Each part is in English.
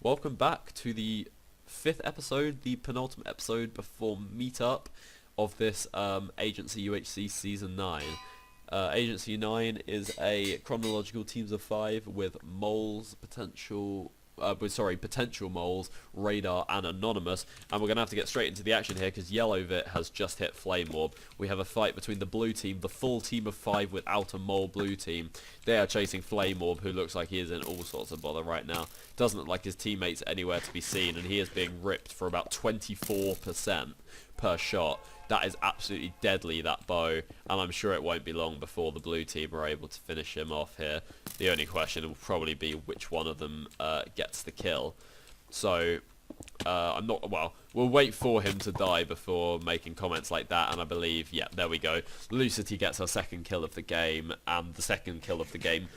welcome back to the fifth episode, the penultimate episode before meetup of this Agency UHC Season 9. Agency 9 is a chronological teams of 5 with moles, potential moles, radar and anonymous, and we're going to have to get straight into the action here because Yellowvit has just hit Flame Orb. We have a fight between the blue team, the full team of 5 without a mole blue team. They are chasing Flame Orb, who looks like he is in all sorts of bother right now. Doesn't look like his teammates anywhere to be seen, and he is being ripped for about 24% per shot. That is absolutely deadly, that bow, and I'm sure it won't be long before the blue team are able to finish him off here. The only question will probably be which one of them gets the kill. So, we'll wait for him to die before making comments like that, and I believe, yeah, there we go. Lucity gets her second kill of the game, and the second kill of the game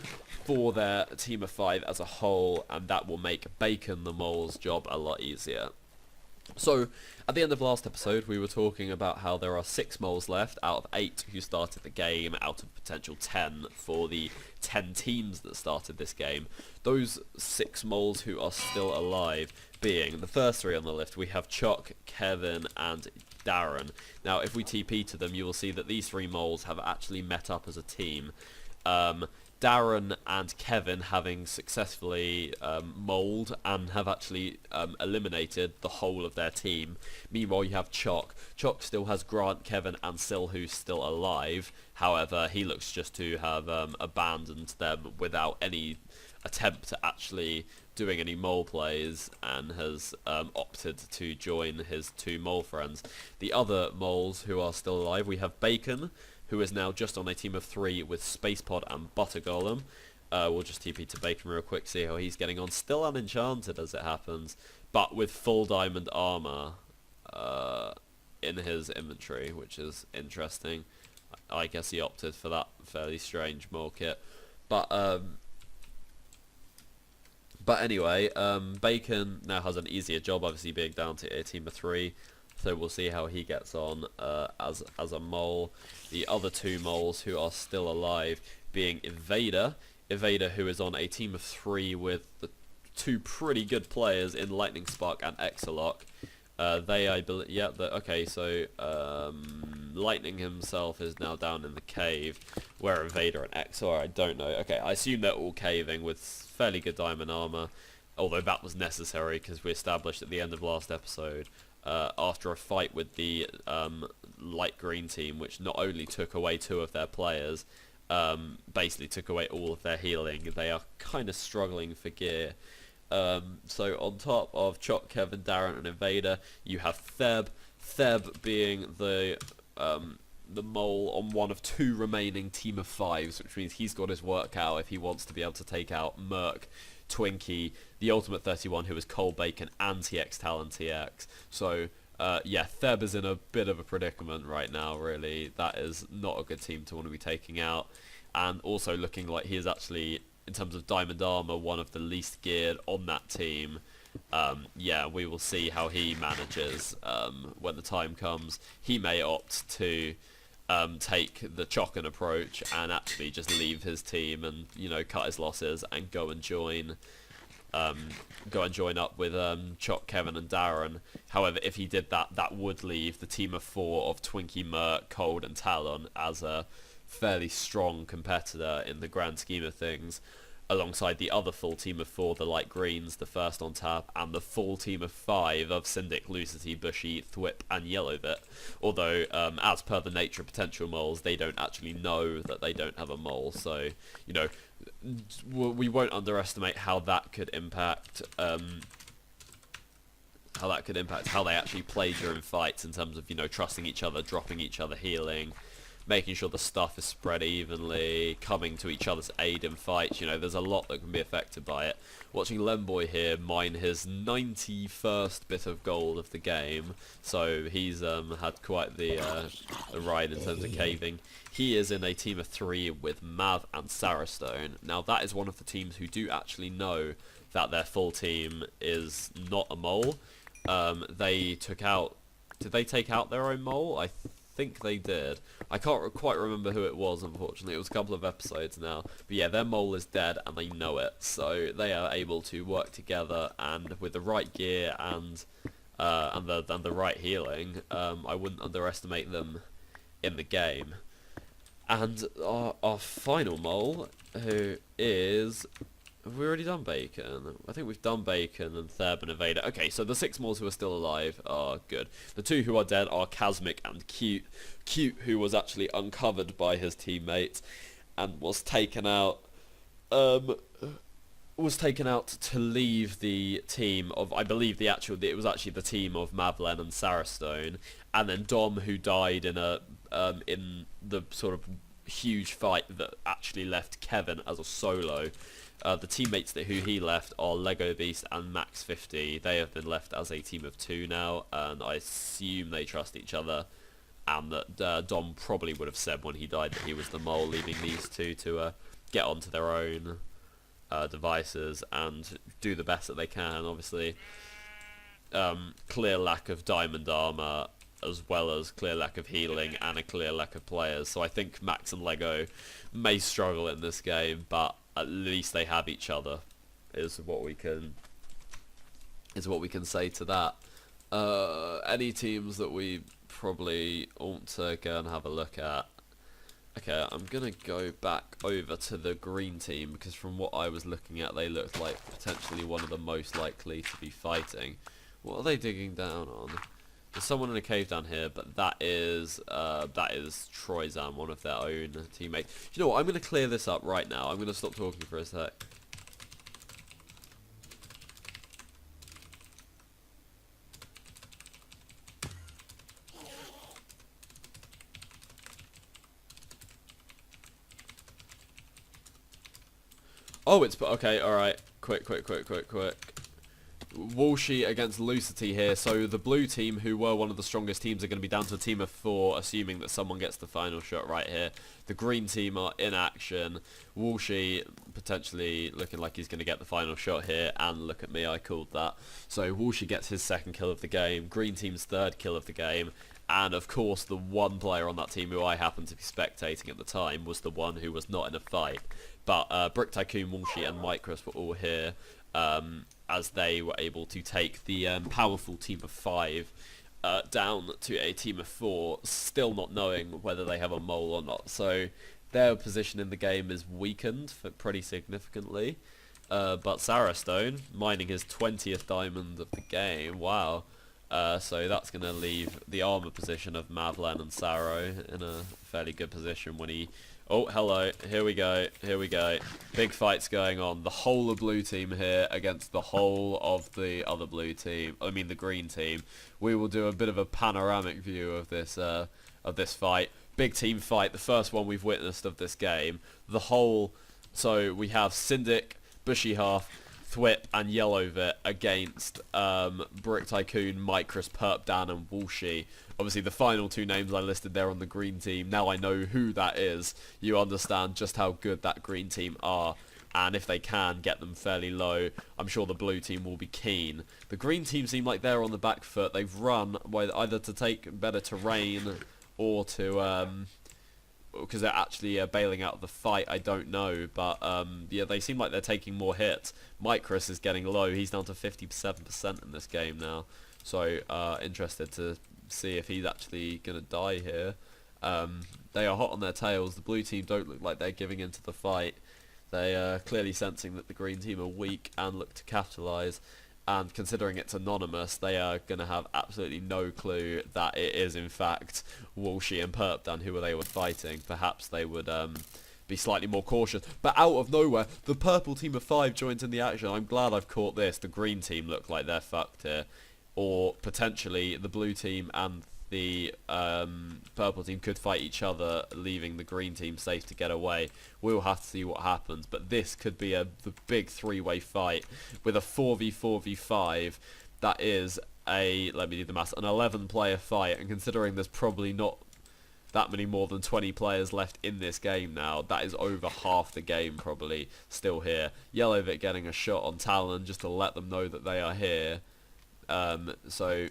for their team of 5 as a whole, and that will make Bacon the mole's job a lot easier. So, at the end of last episode, we were talking about how there are 6 moles left out of 8 who started the game, out of potential 10 for the 10 teams that started this game. Those 6 moles who are still alive being, the first 3 on the list, we have Chuck, Kevin, and Darren. Now, if we TP to them, you will see that these 3 moles have actually met up as a team. Darren and Kevin having successfully moled and have actually eliminated the whole of their team. Meanwhile, you have Chuck. Chuck still has Grant, Kevin, and Sil who's still alive. However, he looks just to have abandoned them without any attempt at actually doing any mole plays, and has opted to join his 2 mole friends. The other moles who are still alive, we have Bacon, who is now just on a team of 3 with Spacepod and Butter Golem. We'll just TP to Bacon real quick, see how he's getting on. Still unenchanted as it happens, but with full diamond armor in his inventory, which is interesting. I guess he opted for that fairly strange mole kit. But anyway, Bacon now has an easier job, obviously being down to a team of 3. So we'll see how he gets on as a mole. The other 2 moles who are still alive being Evader, who is on a team of 3 with the 2 pretty good players in Lightning Spark and Exalock. I believe, yeah, okay, so Lightning himself is now down in the cave, where Evader and Exo are, I don't know. Okay, I assume they're all caving with fairly good diamond armor, although that was necessary because we established at the end of last episode, after a fight with the light green team, which not only took away 2 of their players, basically took away all of their healing. They are kind of struggling for gear. So on top of Chuck, Kevin, Darren, and Evader, you have Theb. Theb being the mole on one of 2 remaining team of 5s, which means he's got his work out if he wants to be able to take out Merc, Twinkie, the Ultimate 31, who is Cole Bacon, and TX Talon TX. So, yeah, Theb is in a bit of a predicament right now, really. That is not a good team to want to be taking out. And also looking like he is actually, in terms of diamond armor, one of the least geared on that team. Yeah, we will see how he manages when the time comes. He may opt to take the Chocken approach and actually just leave his team and, you know, cut his losses and go and join up with Chock, Kevin, and Darren. However, if he did that, that would leave the team of 4 of Twinkie, Merc, Cold, and Talon as a fairly strong competitor in the grand scheme of things, alongside the other full team of 4, the light greens, the first on tap, and the full team of 5 of Syndic, Lucity, Bushy, Thwip, and Yellowbit. Although, as per the nature of potential moles, they don't actually know that they don't have a mole, so, you know, we won't underestimate how that could impact how they actually play during fights, in terms of, you know, trusting each other, dropping each other healing, making sure the stuff is spread evenly, coming to each other's aid in fights. You know, there's a lot that can be affected by it. Watching Lemboy here mine his 91st bit of gold of the game, so he's had quite the ride in terms of caving. He is in a team of 3 with Mav and Sarastone. Now, that is one of the teams who do actually know that their full team is not a mole. They took out... Did they take out their own mole? I think they did. I can't quite remember who it was, unfortunately. It was a couple of episodes now. But yeah, their mole is dead and they know it. So they are able to work together, and with the right gear and the right healing, I wouldn't underestimate them in the game. And our final mole, who is... Have we already done Bacon? I think we've done Bacon and Theb and Evader. Okay, so the 6 moles who are still alive are good. The 2 who are dead are Casmic and Cute. Cute, who was actually uncovered by his teammates and was taken out... to leave the team of, I believe it was actually the team of Mavlen and Sarastone, and then Dom, who died in the sort of huge fight that actually left Kevin as a solo. The teammates who he left are Lego Beast and Max 50. They have been left as a team of 2 now, and I assume they trust each other, and that Dom probably would have said when he died that he was the mole, leaving these 2 to get onto their own devices and do the best that they can. Obviously, clear lack of diamond armor, as well as clear lack of healing and a clear lack of players. So I think Max and Lego may struggle in this game, but at least they have each other, is what we can say to that. Any teams that we probably ought to go and have a look at. Okay, I'm gonna go back over to the green team, because from what I was looking at, they looked like potentially one of the most likely to be fighting. What are they digging down on? There's someone in a cave down here, but that is Troyzan, one of their own teammates. You know what? I'm going to clear this up right now. I'm going to stop talking for a sec. Oh, it's... Okay, alright. Quick. Walshy against Lucity here. So the blue team, who were one of the strongest teams, are going to be down to a team of 4, assuming that someone gets the final shot right here. The green team are in action. Walshy potentially looking like he's going to get the final shot here, and look at me, I called that. So Walshy gets his 2nd kill of the game, green team's 3rd kill of the game, and of course the one player on that team who I happened to be spectating at the time was the one who was not in a fight. But Brick Tycoon, Walshy and Micros were all here, as they were able to take the powerful team of 5 down to a team of 4, still not knowing whether they have a mole or not. So their position in the game is weakened pretty significantly. But Sarastone, mining his 20th diamond of the game, wow. So that's going to leave the armor position of Mavlen and Saro in a fairly good position when he... Oh, hello. Here we go. Big fights going on. The whole of blue team here against the whole of the other blue team. I mean the green team. We will do a bit of a panoramic view of this fight. Big team fight. The first one we've witnessed of this game. The whole... So we have Syndic, Bushy Half, Thwip and Yellowvit against Brick Tycoon, Micros, Perpdan and Walshy. Obviously the final 2 names I listed there on the green team, now I know who that is. You understand just how good that green team are, and if they can get them fairly low, I'm sure the blue team will be keen. The green team seem like they're on the back foot. They've run either to take better terrain or to... because they're actually bailing out of the fight, I don't know, but yeah, they seem like they're taking more hits. Micros is getting low, he's down to 57% in this game now, so interested to see if he's actually going to die here. They are hot on their tails. The blue team don't look like they're giving into the fight. They are clearly sensing that the green team are weak and look to capitalise. And considering it's anonymous, they are going to have absolutely no clue that it is in fact Walshy and Perpdan who they were fighting. Perhaps they would be slightly more cautious. But out of nowhere, the purple team of 5 joins in the action. I'm glad I've caught this. The green team look like they're fucked here. Or potentially the blue team and the purple team could fight each other, leaving the green team safe to get away. We'll have to see what happens, but this could be the big 3-way fight with a 4v4v5. That is let me do the maths, an 11-player fight, and considering there's probably not that many more than 20 players left in this game now, that is over half the game probably still here. Yellowvit getting a shot on Talon just to let them know that they are here. So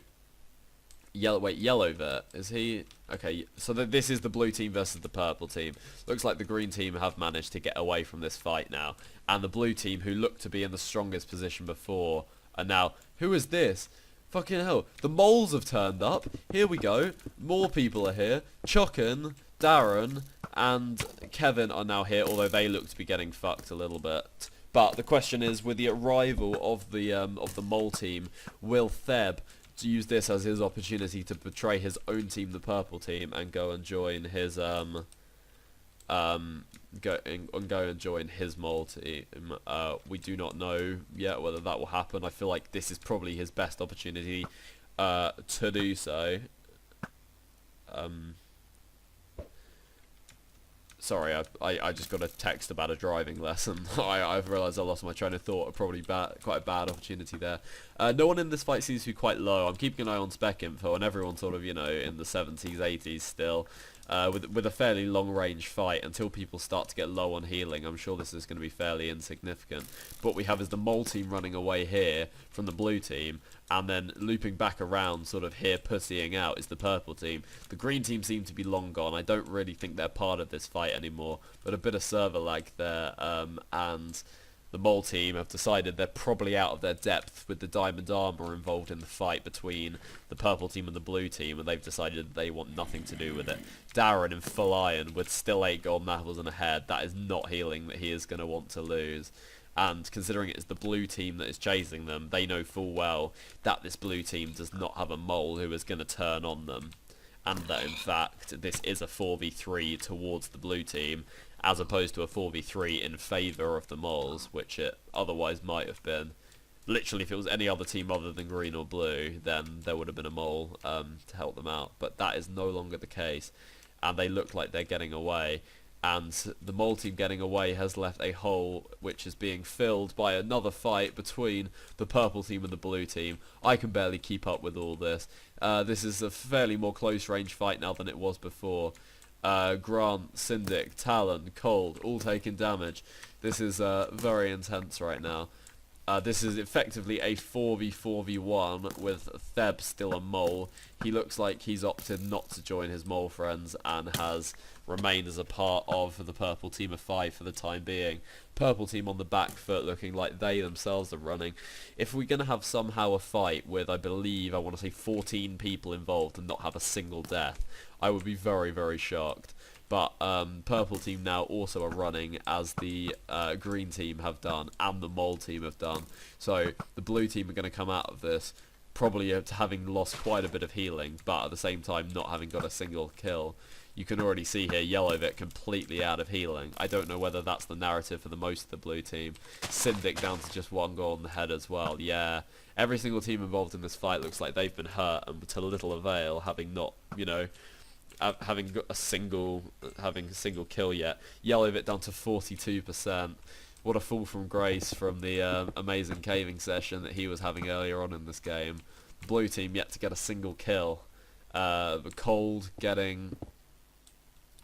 Yellow Vert, is he? Okay, so this is the blue team versus the purple team. Looks like the green team have managed to get away from this fight now. And the blue team, who looked to be in the strongest position before, are now... Who is this? Fucking hell. The moles have turned up. Here we go. More people are here. Chocken, Darren, and Kevin are now here, although they look to be getting fucked a little bit. But the question is, with the arrival of the mole team, will Theb to use this as his opportunity to betray his own team, the purple team, and go and join his go and join his mole team? We do not know yet whether that will happen. I feel like this is probably his best opportunity to do so. Sorry, I just got a text about a driving lesson. I've realised I lost my train of thought. Probably quite a bad opportunity there. No one in this fight seems to be quite low. I'm keeping an eye on spec info, and everyone's sort of, you know, in the 70s, 80s still. With a fairly long range fight until people start to get low on healing. I'm sure this is going to be fairly insignificant. What we have is the mole team running away here from the blue team, and then looping back around sort of here pussying out is the purple team. The green team seem to be long gone. I don't really think they're part of this fight anymore, but a bit of server lag there, and the mole team have decided they're probably out of their depth with the diamond armor involved in the fight between the purple team and the blue team, and they've decided they want nothing to do with it. Darren in full iron with still 8 golden apples and a head. That is not healing that he is going to want to lose. And considering it is the blue team that is chasing them, they know full well that this blue team does not have a mole who is going to turn on them. And that in fact this is a 4v3 towards the blue team, as opposed to a 4v3 in favour of the moles, which it otherwise might have been. Literally, if it was any other team other than green or blue, then there would have been a mole to help them out. But that is no longer the case, and they look like they're getting away. And the mole team getting away has left a hole which is being filled by another fight between the purple team and the blue team. I can barely keep up with all this. This is a fairly more close range fight now than it was before. Grant, Syndic, Talon, Cold, all taking damage. This is very intense right now. This is effectively a 4v4v1 with Theb still a mole. He looks like he's opted not to join his mole friends and has remained as a part of the purple team of 5 for the time being. Purple team on the back foot looking like they themselves are running. If we're going to have somehow a fight with, I want to say 14 people involved and not have a single death, I would be very, very shocked. But purple team now also are running as the green team have done and the mole team have done. So the blue team are going to come out of this probably having lost quite a bit of healing, but at the same time not having got a single kill. You can already see here Yellowvit completely out of healing. I don't know whether that's the narrative for the most of the blue team. Syndic down to just 1 goal on the head as well. Yeah, every single team involved in this fight looks like they've been hurt and to little avail, having not, you know, having got a single kill yet. Yellowvit down to 42%. What a fall from grace from the amazing caving session that he was having earlier on in this game. Blue team yet to get a single kill. Cold getting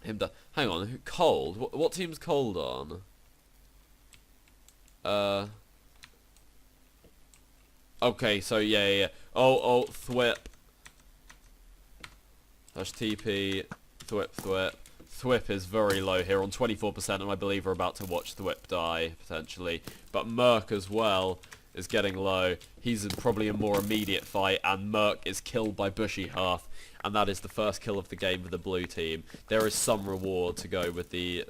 him done. Hang on, Cold? What team's Cold on? Okay, so yeah. Oh, Thwip. #TP, Thwip. Thwip is very low here on 24%, and I believe we're about to watch Thwip die, potentially. But Merc as well is getting low. He's in probably a more immediate fight, and Merc is killed by Bushy Hearth, and that is the first kill of the game for the blue team. There is some reward to go with the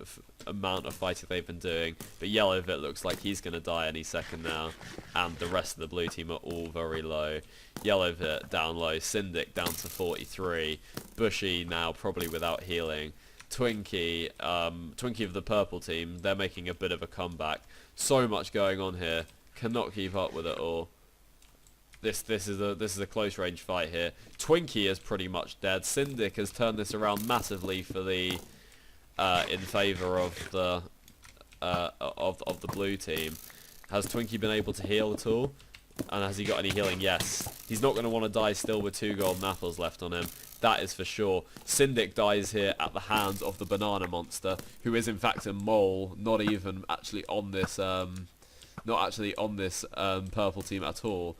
amount of fighting they've been doing, but Yellowvit looks like he's going to die any second now, and the rest of the blue team are all very low. Yellowvit down low, Syndic down to 43, Bushy now probably without healing. Twinkie of the purple team, they're making a bit of a comeback. So much going on here, cannot keep up with it all. This is a close range fight here. Twinkie is pretty much dead. Syndic has turned this around massively for the in favour of the blue team. Has Twinkie been able to heal at all? And has he got any healing? Yes. He's not going to want to die still with 2 golden apples left on him. That is for sure. Syndic dies here at the hands of the banana monster, who is in fact a mole, not even actually on this purple team at all.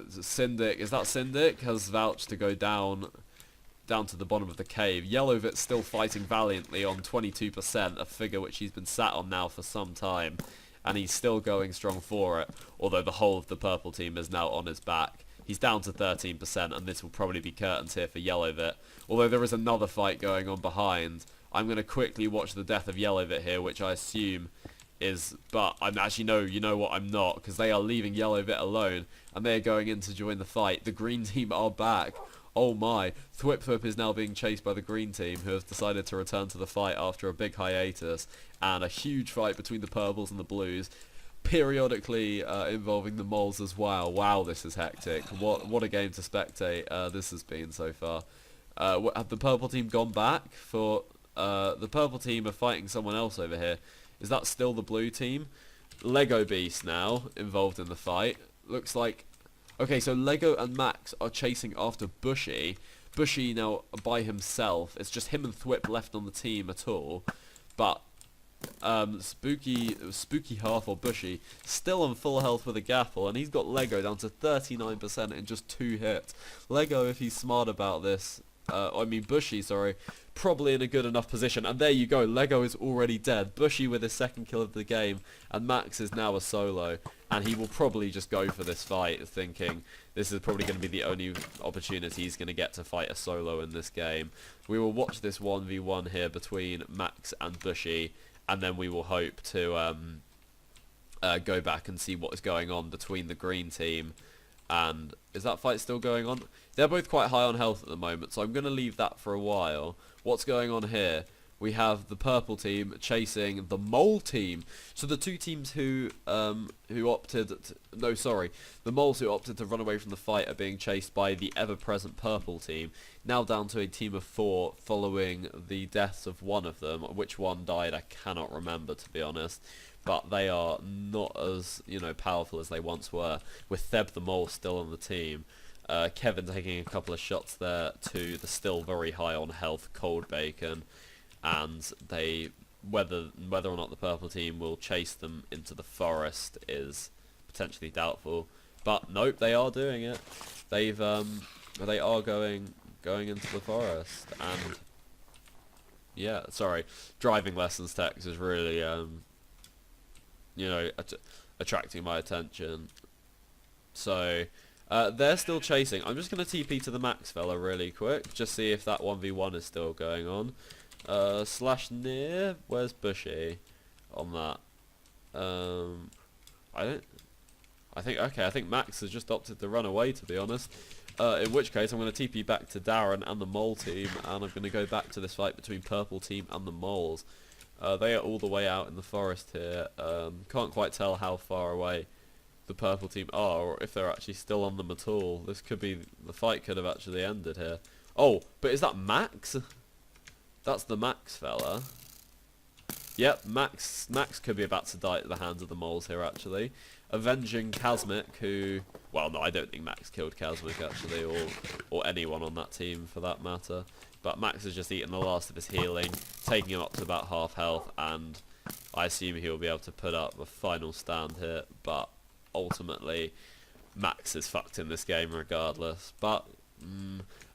Syndic, is that Syndic? Has vouched to go down to the bottom of the cave. Yellowvit's still fighting valiantly on 22%, a figure which he's been sat on now for some time, and he's still going strong for it, although the whole of the purple team is now on his back. He's down to 13%, and this will probably be curtains here for Yellowvit, although there is another fight going on behind. I'm going to quickly watch the death of Yellowvit here, which I assume is, but I'm actually, no, you know what, I'm not, because they are leaving Yellowvit alone, and they are going in to join the fight. The green team are back. Oh my, Thwip is now being chased by the green team, who have decided to return to the fight after a big hiatus, and a huge fight between the purples and the blues, periodically involving the moles as well. Wow, this is hectic. What a game to spectate this has been so far. Have the purple team gone back? For the purple team are fighting someone else over here. Is that still the blue team? Lego Beast now involved in the fight. Looks like... Okay, so Lego and Max are chasing after Bushy. Bushy now by himself. It's just him and Thwip left on the team at all. But Spooky Hearth or Bushy still on full health with a Gapple, and he's got Lego down to 39% in just 2 hits. Lego, if he's smart about this, Bushy, sorry, probably in a good enough position. And there you go, Lego is already dead. Bushy with his 2nd kill of the game, and Max is now a solo. And he will probably just go for this fight, thinking this is probably going to be the only opportunity he's going to get to fight a solo in this game. We will watch this 1v1 here between Max and Bushy, and then we will hope to go back and see what is going on between the green team. And is that fight still going on? They're both quite high on health at the moment, so I'm going to leave that for a while. What's going on here? We have the purple team chasing the mole team. So the two teams who opted the moles who opted to run away from the fight are being chased by the ever-present purple team. Now down to a team of 4 following the deaths of one of them. Which one died, I cannot remember, to be honest. But they are not as, powerful as they once were, with Theb the mole still on the team. Kevin taking a couple of shots there to the still very high on health Cold Bacon. And whether or not the purple team will chase them into the forest is potentially doubtful. But nope, they are doing it. They are going into the forest, and yeah, sorry, driving lessons text is really attracting my attention. So they're still chasing. I'm just gonna TP to the Max fella really quick, just see if that 1v1 is still going on. Slash near, where's Bushy on that? I think Max has just opted to run away, to be honest. In which case I'm going to TP back to Darren and the mole team, and I'm going to go back to this fight between purple team and the moles. They are all the way out in the forest here. Can't quite tell how far away the purple team are, or if they're actually still on them at all. The fight could have actually ended here. Oh, but is that Max? That's the Max fella. Yep, Max could be about to die at the hands of the moles here, actually. Avenging Kazmik, who... Well, no, I don't think Max killed Kazmik, actually, or anyone on that team, for that matter. But Max has just eaten the last of his healing, taking him up to about half health, and I assume he'll be able to put up a final stand here. But ultimately, Max is fucked in this game regardless. But...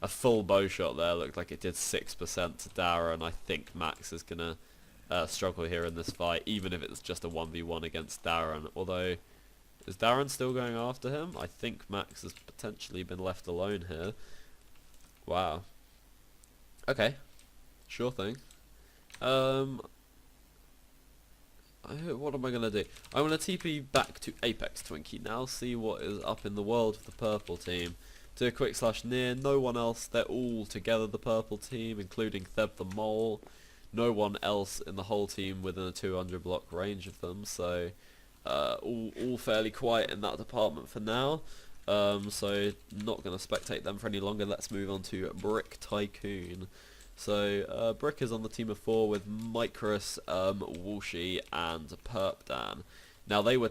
a full bow shot there looked like it did 6% to Darren. I think Max is going to struggle here in this fight, even if it's just a 1v1 against Darren. Although, is Darren still going after him? I think Max has potentially been left alone here. Wow. Okay. Sure thing. What am I going to do? I'm going to TP back to Apex Twinkie now, see what is up in the world of the purple team. Do a quick slash near, no one else, they're all together, the purple team, including Theb the mole. No one else in the whole team within a 200 block range of them, so all fairly quiet in that department for now. So not going to spectate them for any longer. Let's move on to Brick Tycoon. So Brick is on the team of 4 with Micrus, Woolshy and Perpdan. Now they were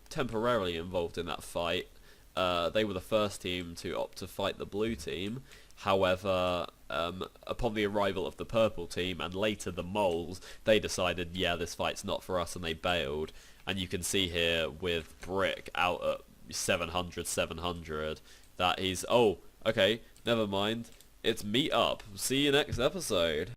temporarily involved in that fight. They were the first team to opt to fight the blue team. However, upon the arrival of the purple team and later the moles, they decided, yeah, this fight's not for us, and they bailed. And you can see here with Brick out at 700, 700, that he's, oh, okay, never mind. It's Meet Up. See you next episode.